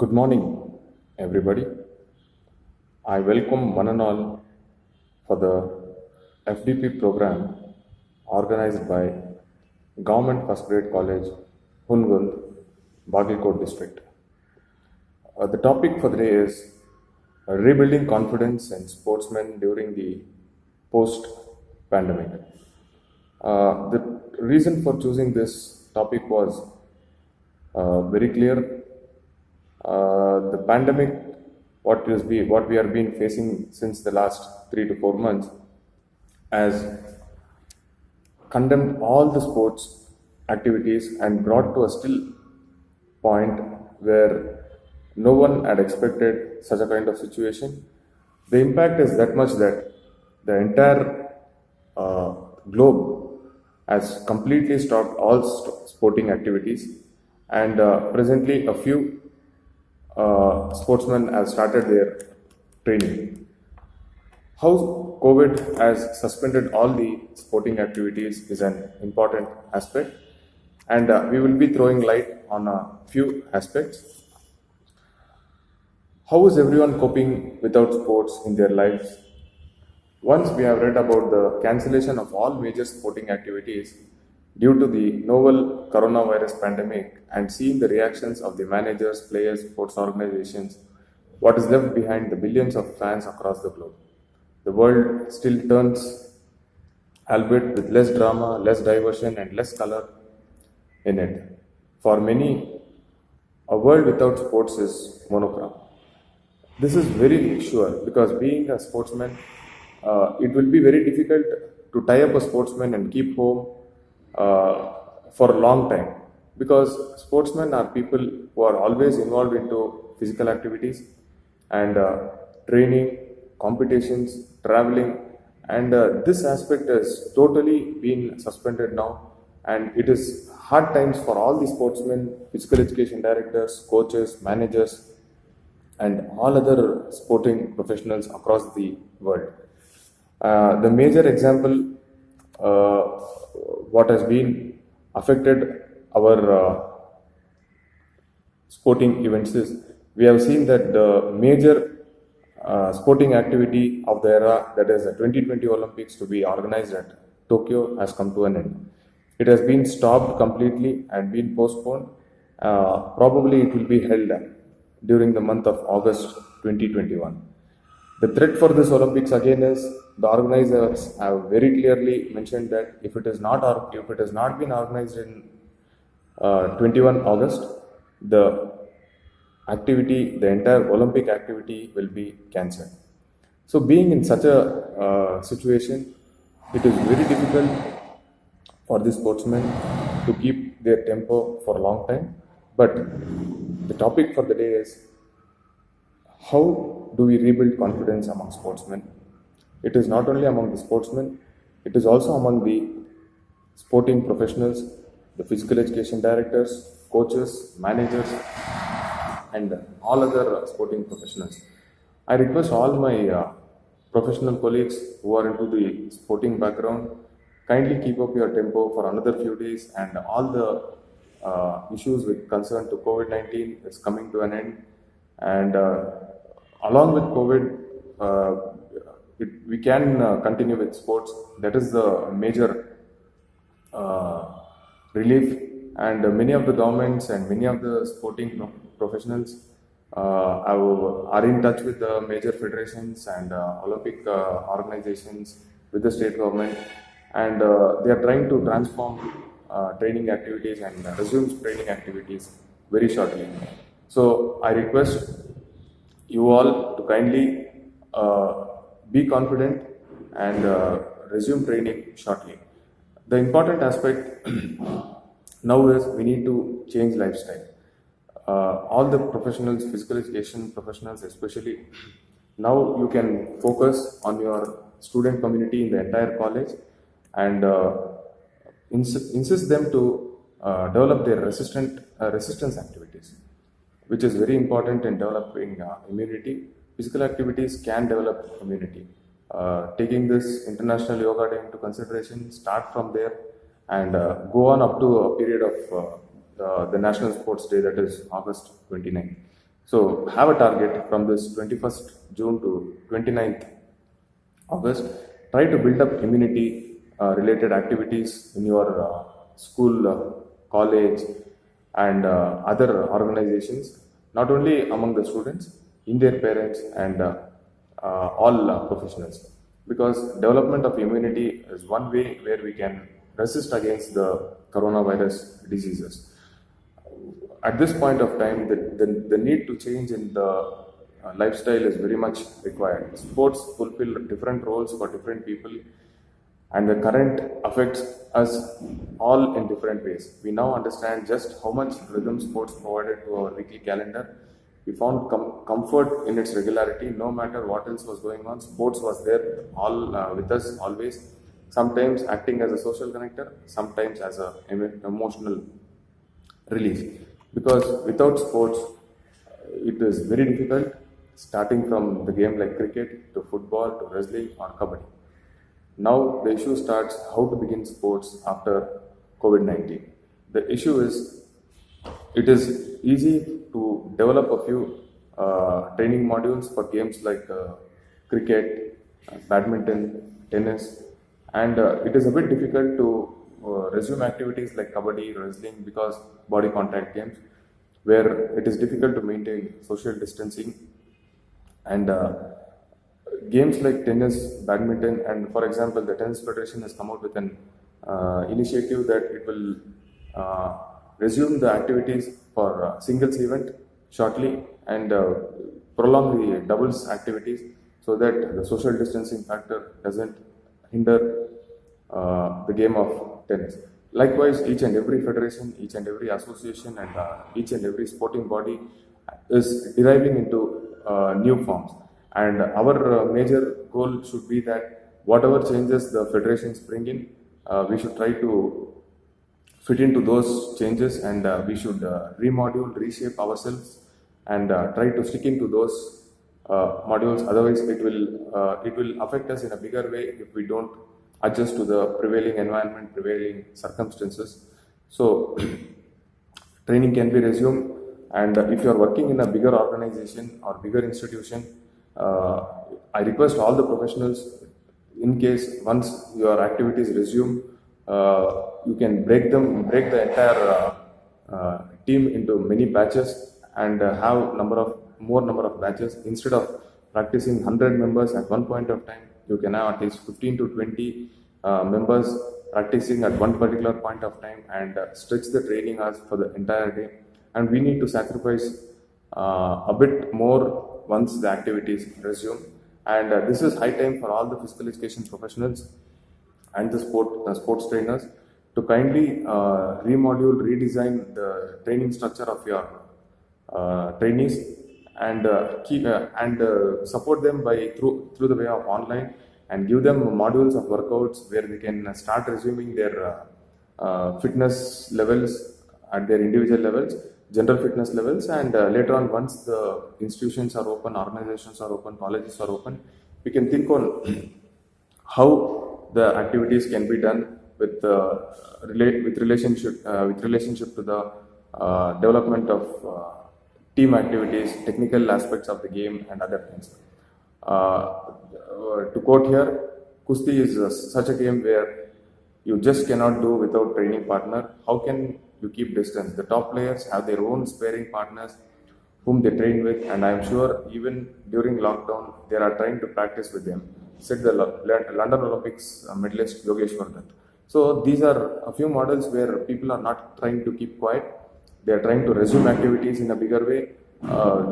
Good morning, everybody. I welcome one and all for the FDP program organized by Government First Grade College, Hungund, Bagalkot District. The topic for the day is rebuilding confidence in sportsmen during the post pandemic. The reason for choosing this topic was very clear. The pandemic, what we are been facing since the last 3 to 4 months, has condemned all the sports activities and brought to a still point where no one had expected such a kind of situation. The impact is that much that the entire uh, globe has completely stopped all sporting activities, and presently a few sportsmen have started their training. How COVID has suspended all the sporting activities is an important aspect, and we will be throwing light on a few aspects. How is everyone coping without sports in their lives? Once we have read about the cancellation of all major sporting activities due to the novel coronavirus pandemic and seeing the reactions of the managers, players, sports organizations, what is left behind the billions of fans across the globe. The world still turns, albeit with less drama, less diversion, and less color in it. For many, a world without sports is monochrome. This is very sure because being a sportsman, it will be very difficult to tie up a sportsman and keep home for a long time because sportsmen are people who are always involved into physical activities and training, competitions, traveling, and this aspect has totally been suspended now. And it is hard times for all the sportsmen, physical education directors, coaches, managers, and all other sporting professionals across the world. The major example, uh, what has been affected our sporting events is we have seen that the major sporting activity of the era, that is the 2020 Olympics to be organized at Tokyo, has come to an end. It has been stopped completely and been postponed. Probably it will be held during the month of August 2021. The threat for this Olympics again is the organizers have very clearly mentioned that if it has not been organized in 21 August, the the entire Olympic activity will be cancelled. So, being in such a situation, it is very difficult for the sportsmen to keep their tempo for a long time. But the topic for the day is how do we rebuild confidence among sportsmen? It is not only among the sportsmen, it is also among the sporting professionals, the physical education directors, coaches, managers, and all other sporting professionals. I request all my professional colleagues who are into the sporting background, kindly keep up your tempo for another few days, and all the issues with concern to COVID-19 is coming to an end. And along with COVID, we can continue with sports. That is the major relief, and many of the governments and many of the sporting professionals are in touch with the major federations and Olympic organizations with the state government, and they are trying to transform training activities and resume training activities very shortly. So I request you all to kindly be confident and resume training shortly. The important aspect now is we need to change lifestyle. All the professionals, physical education professionals especially, now you can focus on your student community in the entire college and insist them to develop their resistance activities, which is very important in developing immunity. Physical activities can develop immunity. Taking this International Yoga Day into consideration, start from there and go on up to a period of the National Sports Day, that is August 29th. So have a target from this 21st June to 29th August. Try to build up immunity related activities in your school, college, and other organizations, not only among the students, in their parents, and all professionals. Because development of immunity is one way where we can resist against the coronavirus diseases. At this point of time, the need to change in the lifestyle is very much required. Sports fulfill different roles for different people, and the current affects us all in different ways. We now understand just how much rhythm sports provided to our weekly calendar. We found comfort in its regularity. No matter what else was going on, sports was there all with us always. Sometimes acting as a social connector, sometimes as a emotional release. Because without sports, it is very difficult, starting from the game like cricket to football to wrestling or kabaddi. Now the issue starts how to begin sports after COVID 19. The issue is it is easy to develop a few training modules for games like cricket, badminton, tennis, and it is a bit difficult to resume activities like kabaddi, wrestling because body contact games, where it is difficult to maintain social distancing, and games like tennis, badminton, and for example, the Tennis Federation has come out with an initiative that it will resume the activities for singles event shortly and prolong the doubles activities so that the social distancing factor doesn't hinder the game of tennis. Likewise, each and every federation, each and every association, and each and every sporting body is deriving into new forms. And our major goal should be that whatever changes the federations bring in, we should try to fit into those changes, and we should remodule, reshape ourselves, and try to stick into those modules. Otherwise, it will affect us in a bigger way if we don't adjust to the prevailing environment, prevailing circumstances. So, training can be resumed, and if you are working in a bigger organization or bigger institution, I request all the professionals, in case once your activities resume, you can break the entire team into many batches, and have more number of batches. Instead of practicing 100 members at one point of time, you can have at least 15 to 20 members practicing at one particular point of time, and stretch the training hours for the entire day. And we need to sacrifice a bit more once the activities resume. And this is high time for all the physical education professionals and the sports trainers to kindly redesign the training structure of your trainees, and support them by through the way of online, and give them modules of workouts where they can start resuming their fitness levels at their individual levels, general fitness levels, and later on, once the institutions are open, organizations are open, colleges are open, we can think on how the activities can be done with relationship to the development of team activities, technical aspects of the game, and other things. To quote here, Kusti is such a game where you just cannot do without training partner. How can you keep distance? The top players have their own sparring partners whom they train with, and I am sure even during lockdown they are trying to practice with them, said the London Olympics medalist Yogeshwar Dutt. So these are a few models where people are not trying to keep quiet. They are trying to resume activities in a bigger way.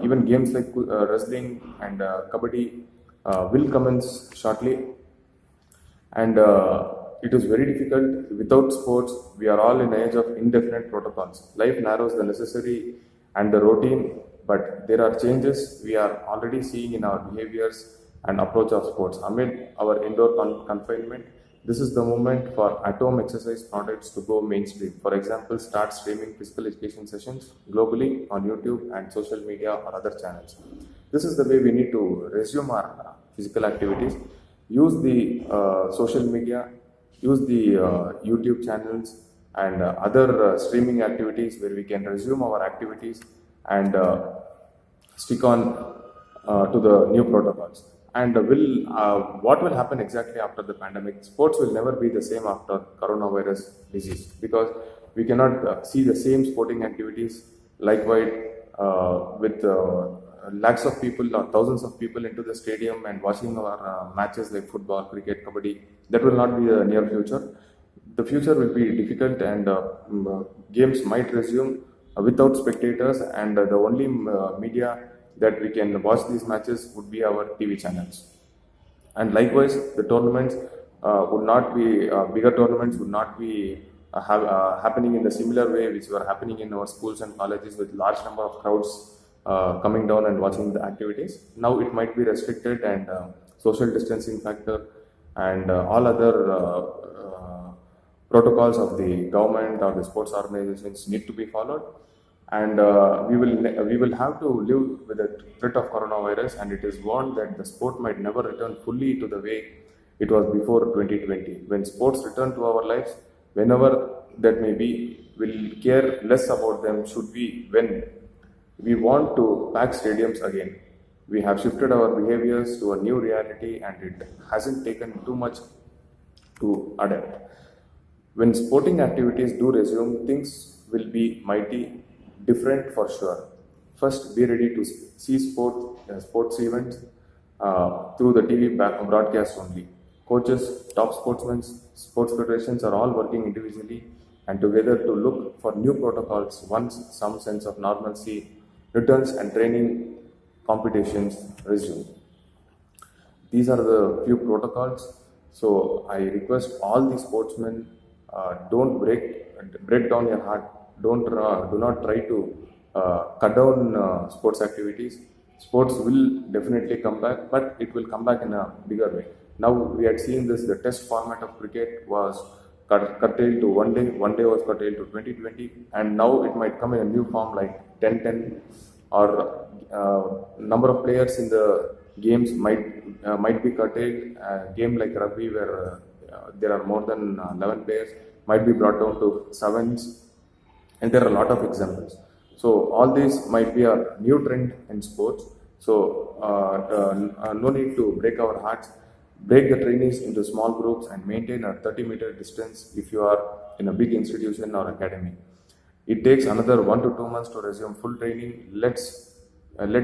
Even games like wrestling and kabaddi will commence shortly. And it is very difficult without sports. We are all in an age of indefinite protocols. Life narrows the necessary and the routine, but there are changes we are already seeing in our behaviors and approach of sports. Amid our indoor confinement, this is the moment for at-home exercise products to go mainstream. For example, start streaming physical education sessions globally on YouTube and social media or other channels. This is the way we need to resume our physical activities. Use the social media, use the YouTube channels and other streaming activities where we can resume our activities and stick on to the new protocols. And will what will happen exactly after the pandemic? Sports will never be the same after coronavirus disease, because we cannot see the same sporting activities likewise with lakhs of people or thousands of people into the stadium and watching our matches like football, cricket, kabaddi. That will not be the near future. The future will be difficult, and games might resume without spectators, and the only media that we can watch these matches would be our TV channels. And likewise, the tournaments would not be bigger tournaments would not be happening in the similar way which were happening in our schools and colleges, with large number of crowds coming down and watching the activities. Now it might be restricted, and social distancing factor and all other protocols of the government or the sports organizations need to be followed. And we will have to live with the threat of coronavirus, and it is warned that the sport might never return fully to the way it was before 2020. When sports return to our lives, whenever that may be, we'll care less about them. Should we when we want to pack stadiums again? We have shifted our behaviors to a new reality, and it hasn't taken too much to adapt. When sporting activities do resume, things will be mighty different for sure. First, be ready to see sports events through the TV broadcast only. Coaches, top sportsmen, sports federations are all working individually and together to look for new protocols once some sense of normalcy returns and training competitions resume. These are the few protocols. So I request all the sportsmen, don't break down your heart. Do not try to cut down sports activities. Sports will definitely come back, but it will come back in a bigger way. Now we had seen this. The test format of cricket was curtailed to one day. One day was curtailed to 2020, and now it might come in a new form like 10-10, or number of players in the games might be curtailed. A game like rugby, where there are more than 11 players, might be brought down to sevens, and there are a lot of examples. So all these might be a new trend in sports. So no need to break our hearts. Break the trainees into small groups and maintain a 30-meter distance if you are in a big institution or academy. It takes another 1 to 2 months to resume full training. Let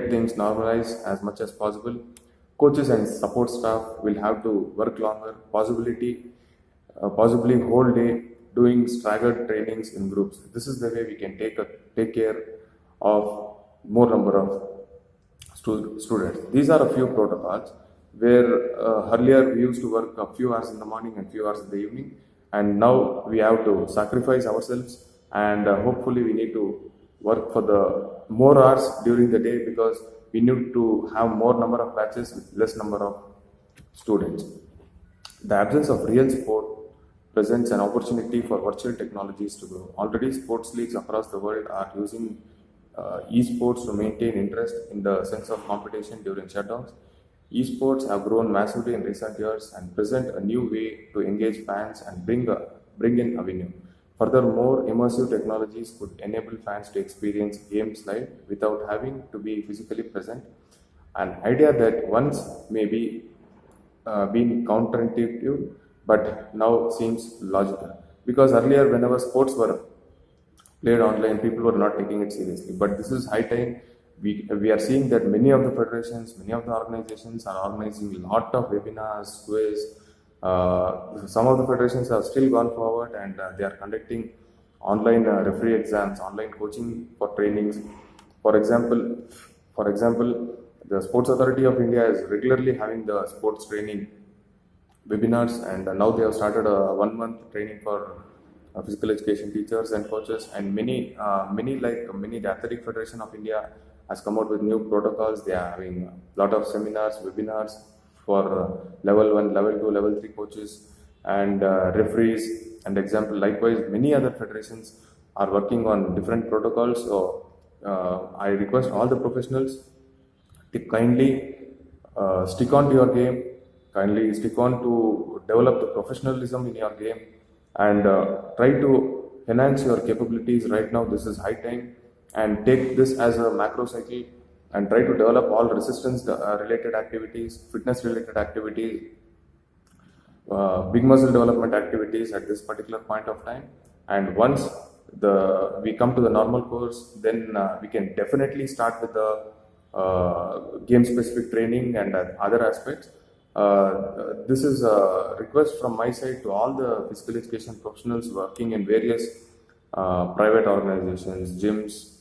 things normalize as much as possible. Coaches and support staff will have to work longer, possibly whole day, doing staggered trainings in groups. This is the way we can take care of more number of students. These are a few protocols where earlier we used to work a few hours in the morning and few hours in the evening, and now we have to sacrifice ourselves, and hopefully we need to work for the more hours during the day, because we need to have more number of batches with less number of students. The absence of real sport presents an opportunity for virtual technologies to grow. Already, sports leagues across the world are using esports to maintain interest in the sense of competition during shutdowns. Esports have grown massively in recent years and present a new way to engage fans and bring in revenue. Furthermore, immersive technologies could enable fans to experience games live without having to be physically present. An idea that once may be been counterintuitive, but now seems logical. Because earlier, whenever sports were played online, people were not taking it seriously. But this is high time. We are seeing that many of the federations, many of the organizations are organizing a lot of webinars, quiz. Some of the federations have still gone forward, and they are conducting online referee exams, online coaching for trainings. For example, the Sports Authority of India is regularly having the sports training webinars, and now they have started a 1 month training for physical education teachers and coaches, and many the Athletic Federation of India has come out with new protocols. They are having a lot of seminars, webinars for level 1, level 2, level 3 coaches and referees. And example, likewise, many other federations are working on different protocols. So I request all the professionals to kindly stick on to your game, kindly stick on to develop the professionalism in your game, and try to enhance your capabilities right now. This is high time, and take this as a macro cycle. and try to develop all resistance related activities, fitness related activities, big muscle development activities at this particular point of time. And once we come to the normal course, then we can definitely start with the game specific training and other aspects. This is a request from my side to all the physical education professionals working in various private organizations, gyms,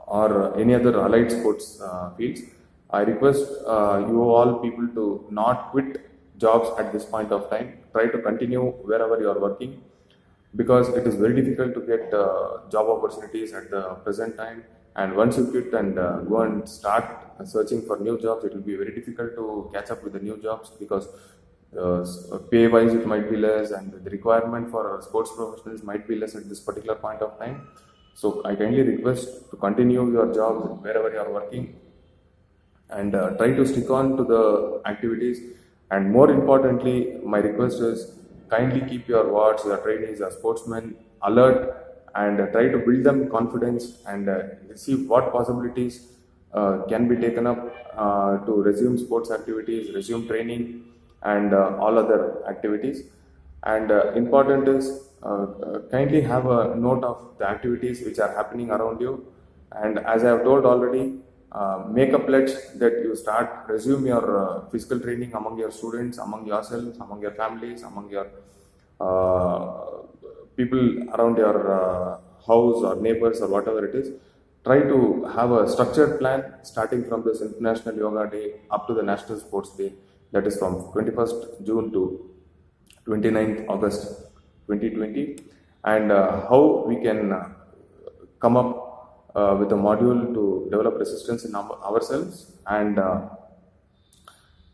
or any other allied sports fields. I request you all people to not quit jobs at this point of time. Try to continue wherever you are working, because it is very difficult to get job opportunities at the present time. And once you quit and go and start searching for new jobs, it will be very difficult to catch up with the new jobs, because pay wise it might be less, and the requirement for sports professionals might be less at this particular point of time. So I kindly request to continue your jobs wherever you are working, and try to stick on to the activities. And more importantly, my request is kindly keep your wards, your trainees, your sportsmen alert, and try to build them confidence, and see what possibilities can be taken up to resume sports activities, resume training, and all other activities. And important is kindly have a note of the activities which are happening around you. And as I have told already, make a pledge that you start resume your physical training among your students, among yourselves, among your families, among your people around your house or neighbors or whatever it is. Try to have a structured plan starting from this International Yoga Day up to the National Sports Day, that is from 21st June to 29th August 2020, and how we can come up with a module to develop resistance in ourselves, and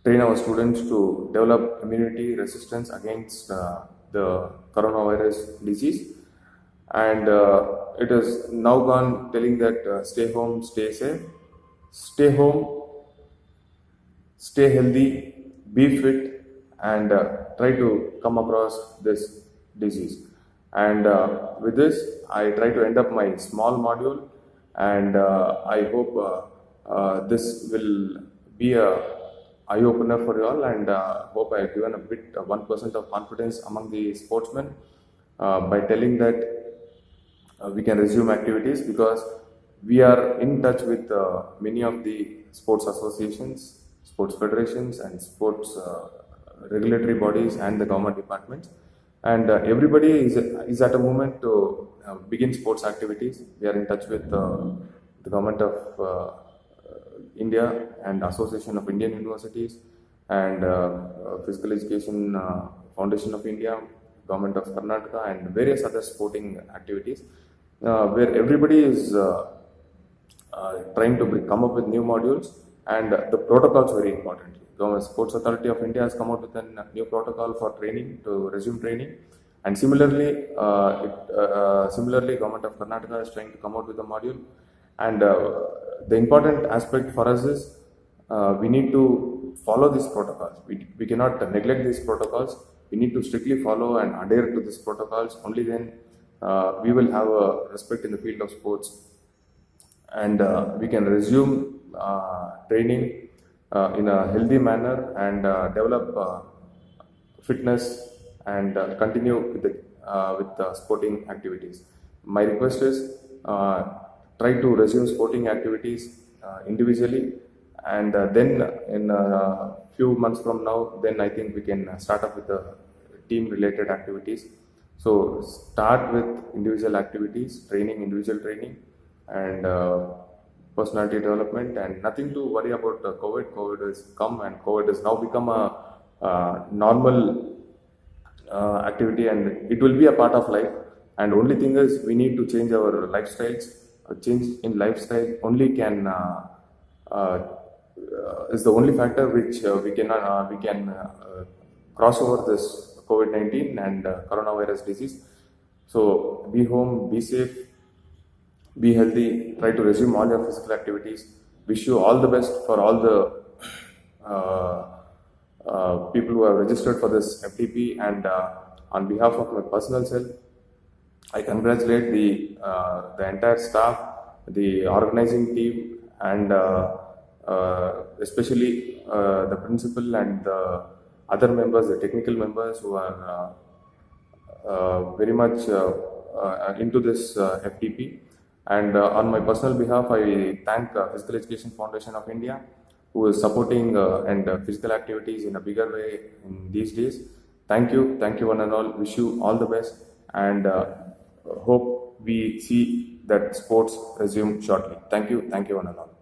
train our students to develop immunity resistance against the coronavirus disease. And it is now gone telling that stay home, stay safe, stay home, stay healthy, be fit, and try to come across this disease. And with this, I try to end up my small module, and I hope this will be a eye opener for you all, and hope I have given a bit 1% of confidence among the sportsmen by telling that we can resume activities, because we are in touch with many of the sports associations, sports federations, and sports regulatory bodies and the government departments. And everybody is at a moment to begin sports activities. We are in touch with the government of India and Association of Indian Universities, and Physical Education Foundation of India, Government of Karnataka, and various other sporting activities, where everybody is trying to come up with new modules, and the protocols very importantly. Government Sports Authority of India has come out with a new protocol for training to resume training, and similarly, Government of Karnataka is trying to come out with a module. And the important aspect for us is we need to follow these protocols. We cannot neglect these protocols. We need to strictly follow and adhere to these protocols. Only then we will have a respect in the field of sports, and we can resume training in a healthy manner, and develop fitness, and continue with the sporting activities. My request is try to resume sporting activities individually, and then in a few months from now, then I think we can start up with the team related activities. So start with individual activities, individual training, and personality development, and nothing to worry about COVID. COVID has come, and COVID has now become a normal activity, and it will be a part of life. And only thing is, we need to change our lifestyles. A change in lifestyle only can is the only factor which we can cross over this COVID-19 and coronavirus disease. So be home, be safe, be healthy, try to resume all your physical activities. Wish you all the best for all the people who have registered for this FTP, and on behalf of my personal self, I congratulate the entire staff, the organizing team, and especially the principal and the other members, the technical members who are very much into this FTP. And on my personal behalf, I thank Physical Education Foundation of India, who is supporting physical activities in a bigger way in these days. Thank you one and all. Wish you all the best, and hope we see that sports resume shortly. Thank you one and all.